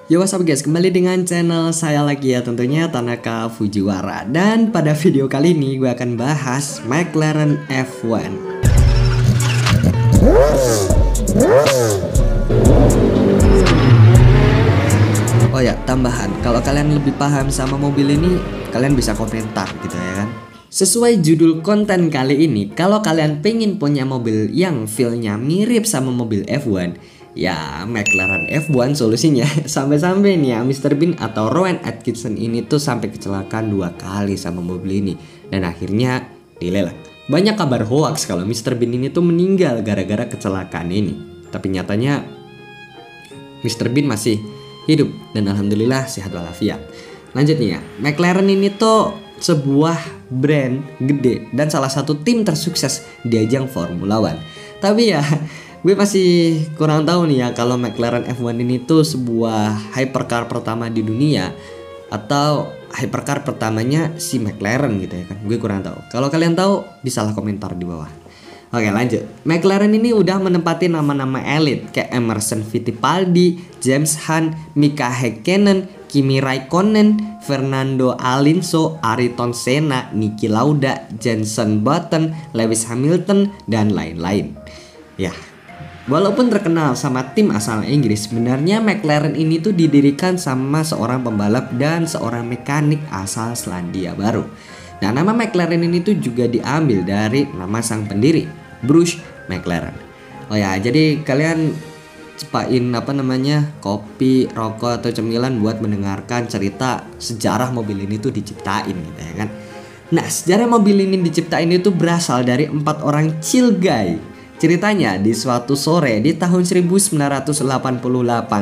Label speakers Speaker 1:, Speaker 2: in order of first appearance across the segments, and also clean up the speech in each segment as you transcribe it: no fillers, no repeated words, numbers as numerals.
Speaker 1: Yo, what's up guys, kembali dengan channel saya lagi ya, tentunya Tanaka Fujiwara. Dan pada video kali ini gue akan bahas McLaren F1. Oh ya, tambahan, kalau kalian lebih paham sama mobil ini, kalian bisa komentar gitu ya kan. Sesuai judul konten kali ini, kalau kalian pengen punya mobil yang feel-nya mirip sama mobil F1, ya McLaren F1 solusinya. Sampai-sampai nih ya Mr. Bean atau Rowan Atkinson ini tuh sampai kecelakaan 2 kali sama mobil ini, dan akhirnya dilelang. Banyak kabar hoax kalau Mr. Bean ini tuh meninggal gara-gara kecelakaan ini. Tapi nyatanya Mr. Bean masih hidup dan alhamdulillah sehat walafiat. Lanjut nih ya, McLaren ini tuh sebuah brand gede dan salah satu tim tersukses di ajang Formula One. Tapi ya gue masih kurang tahu nih ya kalau McLaren F1 ini tuh sebuah hypercar pertama di dunia atau hypercar pertamanya si McLaren gitu ya kan. Gue kurang tahu. Kalau kalian tahu bisalah komentar di bawah. Oke, lanjut. McLaren ini udah menempati nama-nama elit kayak Emerson Fittipaldi, James Hunt, Mika Häkkinen, Kimi Raikkonen, Fernando Alonso, Ayrton Senna, Niki Lauda, Jenson Button, Lewis Hamilton, dan lain-lain. Ya, walaupun terkenal sama tim asal Inggris, sebenarnya McLaren ini tuh didirikan sama seorang pembalap dan seorang mekanik asal Selandia Baru. Nah, nama McLaren ini tuh juga diambil dari nama sang pendiri, Bruce McLaren. Oh ya, jadi kalian cepain kopi, rokok atau cemilan buat mendengarkan cerita sejarah mobil ini tuh diciptain gitu ya kan. Nah, sejarah mobil ini diciptain itu berasal dari 4 orang chill guy. Ceritanya di suatu sore di tahun 1988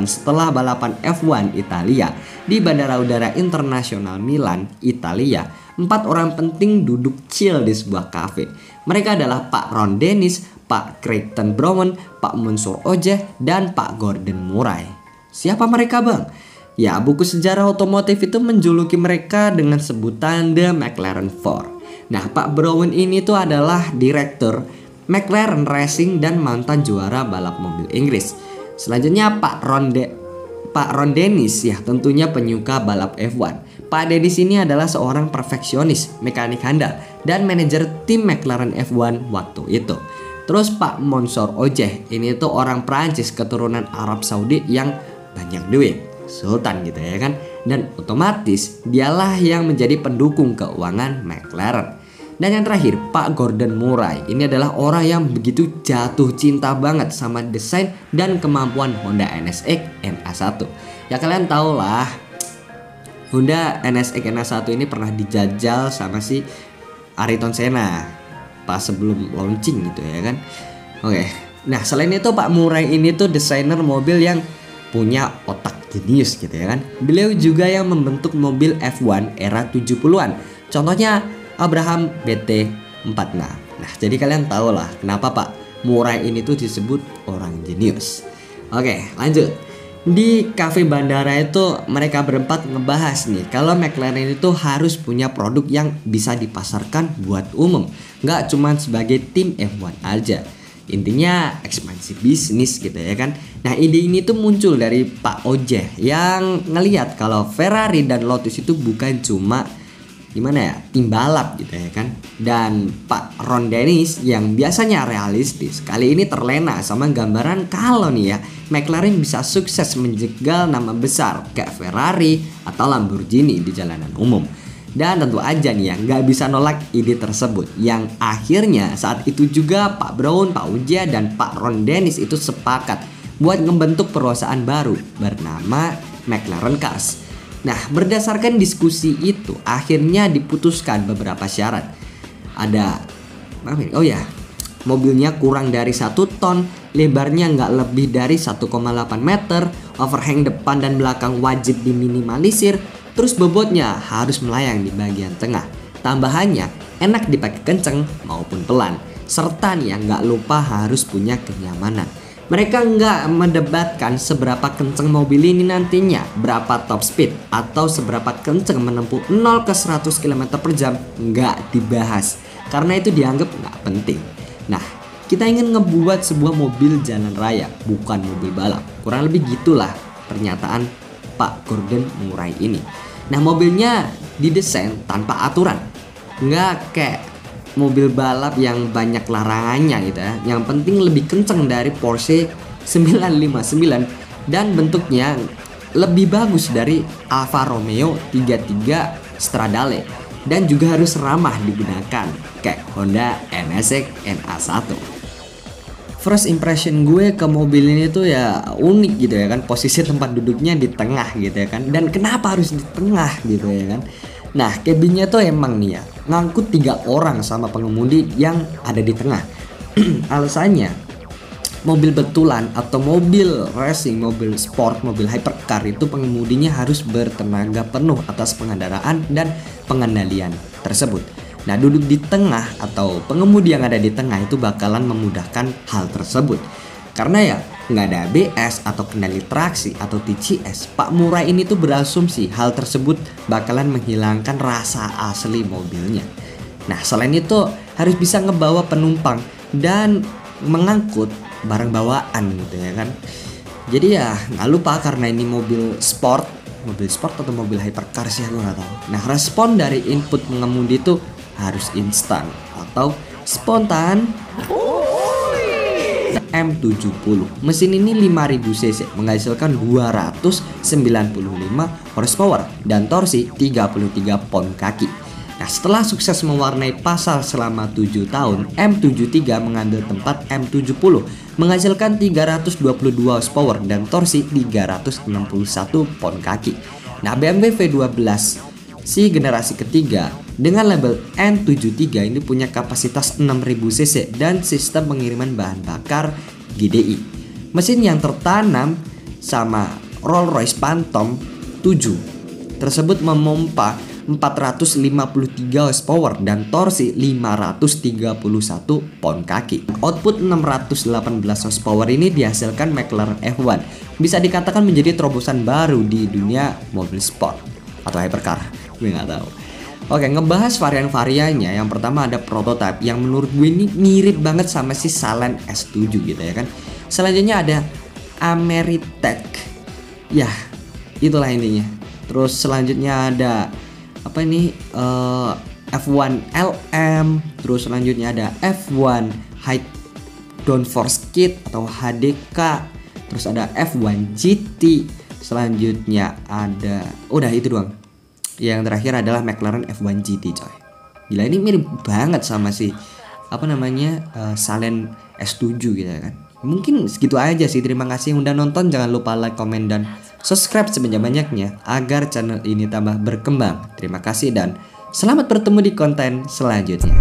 Speaker 1: setelah balapan F1 Italia di Bandara Udara Internasional Milan, Italia, 4 orang penting duduk chill di sebuah kafe. Mereka adalah Pak Ron Dennis, Pak Creighton Brown, Pak Mansour Ojeh, dan Pak Gordon Murray. Siapa mereka bang? Ya, buku sejarah otomotif itu menjuluki mereka dengan sebutan The McLaren Four. Nah, Pak Brown ini tuh adalah direktur McLaren Racing dan mantan juara balap mobil Inggris. Selanjutnya Pak Ron Dennis ya, tentunya penyuka balap F1. Pak Dennis ini adalah seorang perfeksionis, mekanik handal, dan manajer tim McLaren F1 waktu itu. Terus Pak Mansour Ojeh ini tuh orang Prancis keturunan Arab Saudi yang banyak duit, sultan gitu ya kan. Dan otomatis dialah yang menjadi pendukung keuangan McLaren. Dan yang terakhir, Pak Gordon Murray. Ini adalah orang yang begitu jatuh cinta banget sama desain dan kemampuan Honda NSX NA1. Ya kalian tau lah, Honda NSX NA1 ini pernah dijajal sama si Ayrton Senna pas sebelum launching gitu ya kan. Oke. Nah, selain itu Pak Murray ini tuh desainer mobil yang punya otak jenius gitu ya kan. Beliau juga yang membentuk mobil F1 era 70-an. Contohnya Abraham BT46. Nah, jadi kalian tahu lah kenapa Pak Murray ini tuh disebut orang jenius. Oke, lanjut. Di kafe bandara itu mereka berempat ngebahas nih kalau McLaren itu harus punya produk yang bisa dipasarkan buat umum, nggak cuma sebagai tim F1 aja. Intinya ekspansi bisnis gitu ya kan. Nah, ide ini tuh muncul dari Pak Ojeh yang ngelihat kalau Ferrari dan Lotus itu bukan cuma tim balap gitu ya kan. Dan Pak Ron Dennis yang biasanya realistis kali ini terlena sama gambaran kalau nih ya McLaren bisa sukses menjegal nama besar kayak Ferrari atau Lamborghini di jalanan umum. Dan tentu aja nih ya nggak bisa nolak ide tersebut, yang akhirnya saat itu juga Pak Brown, Pak Ojeh, dan Pak Ron Dennis itu sepakat buat membentuk perusahaan baru bernama McLaren Cars. Nah, berdasarkan diskusi itu akhirnya diputuskan beberapa syarat. Ada mobilnya kurang dari 1 ton, lebarnya nggak lebih dari 1,8 meter, overhang depan dan belakang wajib diminimalisir, terus bobotnya harus melayang di bagian tengah. Tambahannya enak dipakai kenceng maupun pelan, serta nih nggak lupa harus punya kenyamanan. Mereka nggak mendebatkan seberapa kenceng mobil ini nantinya, berapa top speed, atau seberapa kenceng menempuh 0 ke 100 km per jam, nggak dibahas, karena itu dianggap nggak penting. Nah, kita ingin ngebuat sebuah mobil jalan raya, bukan mobil balap. Kurang lebih gitulah pernyataan Pak Gordon Murray ini. Nah, mobilnya didesain tanpa aturan, nggak kayak mobil balap yang banyak larangannya gitu ya. Yang penting lebih kenceng dari Porsche 959 dan bentuknya lebih bagus dari Alfa Romeo 33 Stradale dan juga harus ramah digunakan kayak Honda NSX NA1. First impression gue ke mobil ini tuh ya unik gitu ya kan, posisi tempat duduknya di tengah gitu ya kan, dan kenapa harus di tengah gitu ya kan. Nah, cabinnya tuh emang nih ya ngangkut 3 orang sama pengemudi yang ada di tengah. Alasannya mobil betulan atau mobil racing, mobil sport, mobil hypercar itu pengemudinya harus bertenaga penuh atas pengendaraan dan pengendalian tersebut. Nah, duduk di tengah atau pengemudi yang ada di tengah itu bakalan memudahkan hal tersebut. Karena ya nggak ada ABS atau kendali traksi atau TCS, Pak Murray ini tuh berasumsi hal tersebut bakalan menghilangkan rasa asli mobilnya. Nah, selain itu harus bisa ngebawa penumpang dan mengangkut barang bawaan gitu ya kan. Jadi ya nggak lupa karena ini mobil sport atau mobil hypercar sih, aku nggak tahu. Nah, respon dari input pengemudi itu harus instan atau spontan. M70 mesin ini 5000 cc menghasilkan 295 horsepower dan torsi 33 pon kaki. Nah, setelah sukses mewarnai pasar selama 7 tahun, M73 mengambil tempat M70 menghasilkan 322 horsepower dan torsi 361 pon kaki. Nah, BMW V12 si generasi ketiga dengan label N73 ini punya kapasitas 6000 cc dan sistem pengiriman bahan bakar GDI. Mesin yang tertanam sama Rolls-Royce Phantom 7 tersebut memompa 453 horsepower dan torsi 531 pon kaki. Output 618 horsepower ini dihasilkan McLaren F1. Bisa dikatakan menjadi terobosan baru di dunia mobil sport atau hypercar, gue nggak tahu. Oke, ngebahas varian-variannya. Yang pertama ada prototype yang menurut gue ini mirip banget sama si Salent S7 gitu ya kan. Selanjutnya ada Ameritech, ya itulah intinya. Terus selanjutnya ada apa ini F1 LM. Terus selanjutnya ada F1 High Downforce Kit atau HDK. Terus ada F1 GT. Selanjutnya ada udah itu doang. Yang terakhir adalah McLaren F1 GT coy. Gila, ini mirip banget sama si Salent S7 gitu kan. Mungkin segitu aja sih. Terima kasih yang udah nonton. Jangan lupa like, komen, dan subscribe sebanyak-banyaknya agar channel ini tambah berkembang. Terima kasih dan selamat bertemu di konten selanjutnya.